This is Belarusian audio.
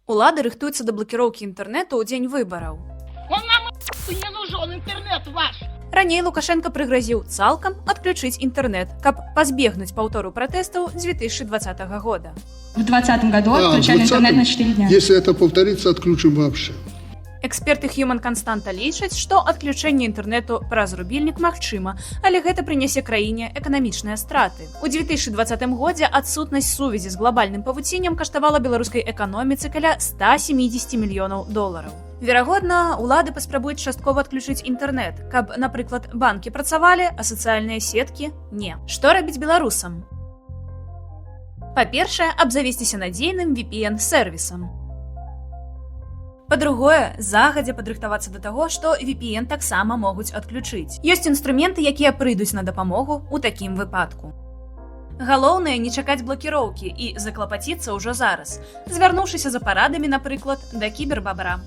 Улады рыхтуюцца да блакіроўкі інтэрнэту ў дзень выбараў. Он нам не нужен, интернет ваш. Раней Лукашенко прыгразіў цалкам адключыць інтэрнэт, каб пазбегнуць паўтору пратэстаў 2020 года. В 2020 году отключали интернет на 4 дня. Если это повторится, отключим вообще. Эксперты Human Константа лічаць, што адключэнне інтэрнэту праз рубільнік магчыма, але гэта прынясе краіне эканамічныя страты. У 2020 годзе адсутнасць сувязі з глобальным павуціннем каштавала беларускай эканоміцы каля 170 мільёнаў долараў. Верагодна, улады паспрабуюць часткова адключыць інтэрнэт, каб, напрыклад, банкі працавалі, а сацыяльныя сеткі не. Што рабіць беларусам? Па-першае, абзавесціся надзейным VPN-сервісам. Па-другое, загадзя падрыхтавацца да таго, што VPN таксама могуць адключыць. Ёсць інструменты, якія прыйдуць на дапамогу ў такім выпадку. Галоўнае не чакаць блакіроўкі і заклапаціцца ўжо зараз, звярнуўшыся за парадамі, напрыклад, да кібербабра.